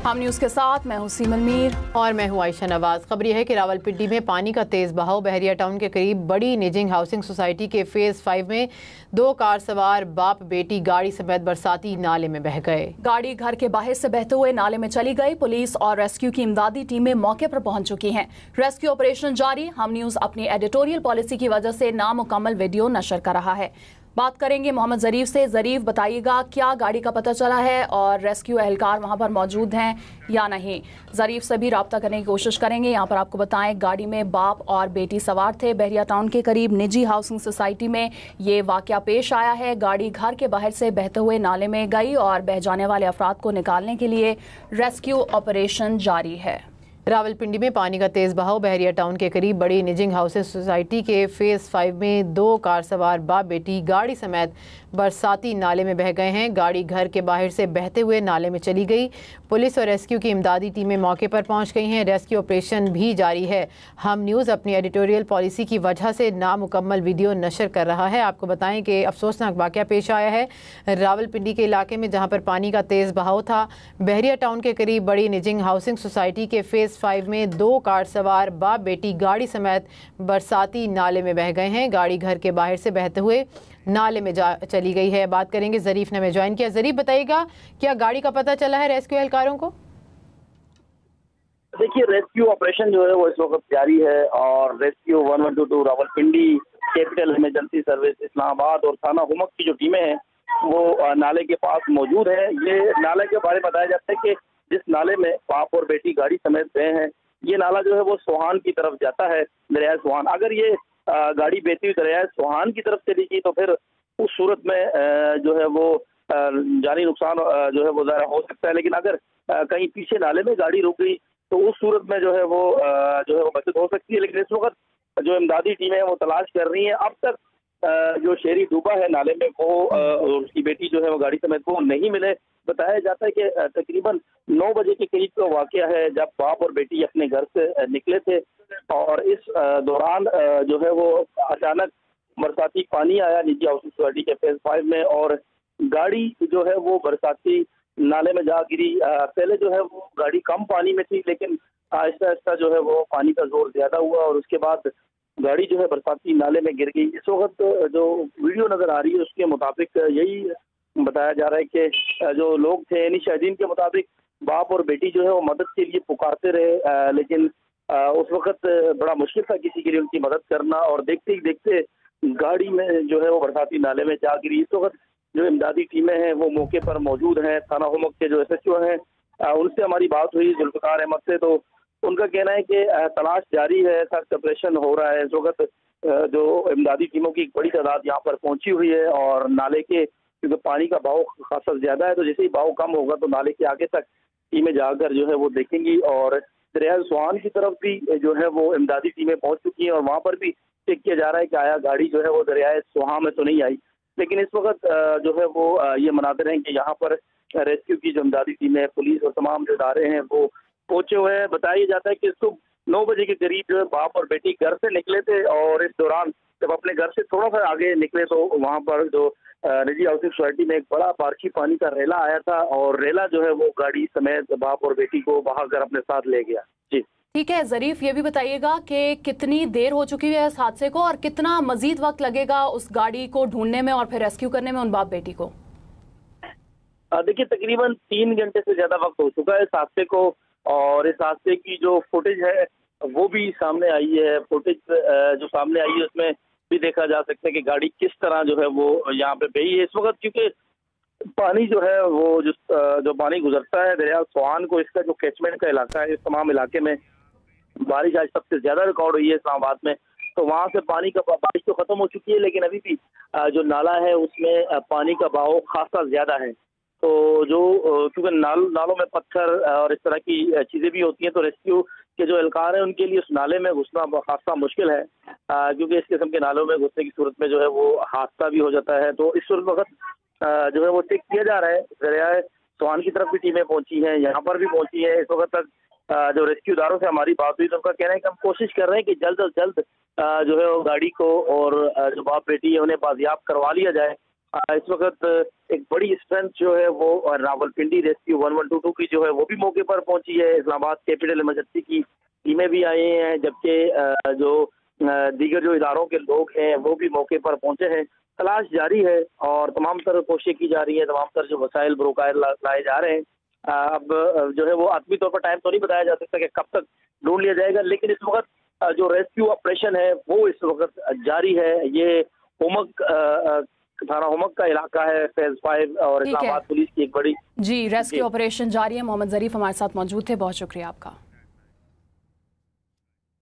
हम न्यूज़ के साथ मैं हूं सीमन मीर और मैं हूं आयशा नवाज। खबर यह है कि रावलपिंडी में पानी का तेज बहाव। बहरिया टाउन के करीब बड़ी निजिंग हाउसिंग सोसाइटी के फेज 5 में 2 कार सवार बाप बेटी गाड़ी समेत बरसाती नाले में बह गए। गाड़ी घर के बाहर से बहते हुए नाले में चली गई। पुलिस और रेस्क्यू की इमदादी टीमें मौके पर पहुंच चुकी हैं। रेस्क्यू ऑपरेशन जारी। हम न्यूज़ अपनी एडिटोरियल पॉलिसी की वजह से नामुकम्मल वीडियो नशर कर रहा है। बात करेंगे मोहम्मद ज़रीफ से। ज़रीफ, बताइएगा क्या गाड़ी का पता चला है और रेस्क्यू एहलकार वहां पर मौजूद हैं या नहीं? ज़रीफ से भी रब्ता करने की कोशिश करेंगे। यहाँ पर आपको बताएं, गाड़ी में बाप और बेटी सवार थे। बहरिया टाउन के करीब निजी हाउसिंग सोसाइटी में ये वाकया पेश आया है। गाड़ी घर के बाहर से बहते हुए नाले में गई और बह जाने वाले अफराद को निकालने के लिए रेस्क्यू ऑपरेशन जारी है। रावलपिंडी में पानी का तेज बहाव। बहरिया टाउन के करीब बड़ी निजिंग हाउसिंग सोसाइटी के फेज 5 में 2 कार सवार बाप बेटी गाड़ी समेत बरसाती नाले में बह गए हैं। गाड़ी घर के बाहर से बहते हुए नाले में चली गई। पुलिस और रेस्क्यू की इमदादी टीमें मौके पर पहुंच गई हैं। रेस्क्यू ऑपरेशन भी जारी है। हम न्यूज़ अपनी एडिटोरियल पॉलिसी की वजह से नामुकम्मल वीडियो नशर कर रहा है। आपको बताएं कि अफसोसनाक वाकया पेश आया है रावलपिंडी के इलाके में, जहाँ पर पानी का तेज बहाव था। बहरिया टाउन के करीब बड़ी निजिंग हाउसिंग सोसाइटी के फेज 5 में 2 कार सवार बाप बेटी गाड़ी समेत बरसाती नाले में बह गए हैं। गाड़ी घर के बाहर से बहते हुए नाले में चली गई है। बात करेंगे, ज़रीफ ने हमें ज्वाइन किया। ज़रीफ, बताइएगा क्या गाड़ी का पता चला है रेस्क्यू एहलकारों को? देखिए, रेस्क्यू ऑपरेशन जो है वो इस वक्त जारी है और rescue 1122 Rawalpindi, capital emergency service Islamabad और थाना हुमक की जो टीमें हैं वो नाले के पास मौजूद है। ये नाले के बारे में बताया जाता है कि जिस नाले में बाप और बेटी गाड़ी समेत गए हैं, ये नाला जो है वो सोहान की तरफ जाता है, दरिया सोहान। अगर ये गाड़ी बहती हुई दरिया सोहान की तरफ चली गई तो फिर उस सूरत में जो है वो जानी नुकसान जो है वो ज़्यादा हो सकता है। लेकिन अगर कहीं पीछे नाले में गाड़ी रुक गई तो उस सूरत में जो है वो बचत हो सकती है। लेकिन इस वक्त जो इमदादी टीमें हैं वो तलाश कर रही हैं। अब तक जो शेरी डूबा है नाले में वो उसकी बेटी जो है वो गाड़ी समेत वो नहीं मिले। बताया जाता है कि तकरीबन 9 बजे के करीब का वाकया है जब बाप और बेटी अपने घर से निकले थे और इस दौरान जो है वो अचानक बरसाती पानी आया निजी हाउसिंग सोसाइटी के फेज 5 में और गाड़ी जो है वो बरसाती नाले में जा गिरी। पहले जो है वो गाड़ी कम पानी में थी, लेकिन आहिस्ता आहिस्ता जो है वो पानी का जोर ज्यादा हुआ और उसके बाद गाड़ी जो है बरसाती नाले में गिर गई। इस वक्त जो वीडियो नजर आ रही है उसके मुताबिक यही बताया जा रहा है कि जो लोग थे यानी शाहिदीन के मुताबिक बाप और बेटी जो है वो मदद के लिए पुकारते रहे, लेकिन उस वक्त बड़ा मुश्किल था किसी के लिए उनकी मदद करना और देखते ही देखते गाड़ी में जो है वो बरसाती नाले में जा गिरी। इस वक्त जो इमदादी टीमें हैं वो मौके पर मौजूद हैं। थाना हुमक के जो SHO हैं उनसे हमारी बात हुई जुल्फ़िकार अहमद से, तो उनका कहना है कि तलाश जारी है, सर्च ऑपरेशन हो रहा है। इस वक्त जो इमदादी टीमों की एक बड़ी तादाद यहाँ पर पहुंची हुई है और नाले के क्योंकि पानी का बहाव खासा ज्यादा है तो जैसे ही बहाव कम होगा तो नाले के आगे तक टीमें जाकर जो है वो देखेंगी और दरिया सोहान की तरफ भी जो है वो इमदादी टीमें पहुंच चुकी हैं और वहाँ पर भी चेक किया जा रहा है कि आया गाड़ी जो है वो दरिया सोहान में तो नहीं आई। लेकिन इस वक्त जो है वो ये मनाते हैं कि यहाँ पर रेस्क्यू की जो इमदादी टीमें, पुलिस और तमाम जो इदारे हैं वो पहुंचे हुए हैं। बताया जाता है कि सुबह 9 बजे के करीब जो है बाप और बेटी घर से निकले थे और इस दौरान जब अपने घर से थोड़ा सा आगे निकले तो वहाँ पर जो निजी हाउसिंग सोसाइटी में एक बड़ा बारिशी पानी का रेला आया था और रेला जो है वो गाड़ी समेत बाप और बेटी को बहाकर अपने साथ ले गया। जी ठीक है ज़रीफ, ये भी बताइएगा कि कितनी देर हो चुकी है इस हादसे को और कितना मजीद वक्त लगेगा उस गाड़ी को ढूंढने में और फिर रेस्क्यू करने में उन बाप बेटी को? देखिए, तकरीबन 3 घंटे से ज्यादा वक्त हो चुका है इस हादसे को और इस हादसे की जो फुटेज है वो भी सामने आई है। फुटेज जो सामने आई है उसमें भी देखा जा सकता है कि गाड़ी किस तरह जो है वो यहाँ पे बही है। इस वक्त क्योंकि पानी जो है वो जो पानी गुजरता है दरिया सोहान को, इसका जो कैचमेंट का इलाका है इस तमाम इलाके में बारिश आज सबसे ज्यादा रिकॉर्ड हुई है इस्लामाबाद में, तो वहाँ से पानी का बारिश तो खत्म हो चुकी है लेकिन अभी भी जो नाला है उसमें पानी का बहाव खासा ज्यादा है। तो जो क्योंकि नालों में पत्थर और इस तरह की चीजें भी होती हैं तो रेस्क्यू के जो एहलकार हैं उनके लिए उस नाले में घुसना खासा मुश्किल है, क्योंकि इस किस्म के नालों में घुसने की सूरत में जो है वो हादसा भी हो जाता है। तो इस वक्त जो है वो चेक किया जा रहा है। दरिया सोहान की तरफ भी टीमें पहुंची हैं, यहाँ पर भी पहुंची है। इस वक्त तक जो रेस्क्यूदारों से हमारी बात हुई तो उनका कहना है कि हम कोशिश कर रहे हैं कि जल्द अज जल्द जो है वो गाड़ी को और जो बाप बेटी है उन्हें बाजियाब करवा लिया जाए इस वक्त एक बड़ी स्ट्रेंथ जो है वो रावलपिंडी रेस्क्यू 1122 की जो है वो भी मौके पर पहुंची है। इस्लामाबाद कैपिटल इमरजेंसी की टीमें भी आई हैं, जबकि जो दीगर जो इदारों के लोग हैं वो भी मौके पर पहुंचे हैं। तलाश जारी है और तमाम तर कोशिशें की जा रही है, तमाम तर जो वसाइल बरोकार लाए जा रहे हैं। अब जो है वो आदमी तौर पर टाइम तो नहीं बताया जा सकता कि कब तक ढूंढ लिया जाएगा, लेकिन इस वक्त जो रेस्क्यू ऑपरेशन है वो इस वक्त जारी है। ये हुमक थाना हुमक का इलाका है, फेज 5 और इस्लामाबाद पुलिस की एक बड़ी जी रेस्क्यू ऑपरेशन जारी है। मोहम्मद जरीफ हमारे साथ मौजूद थे, बहुत शुक्रिया आपका।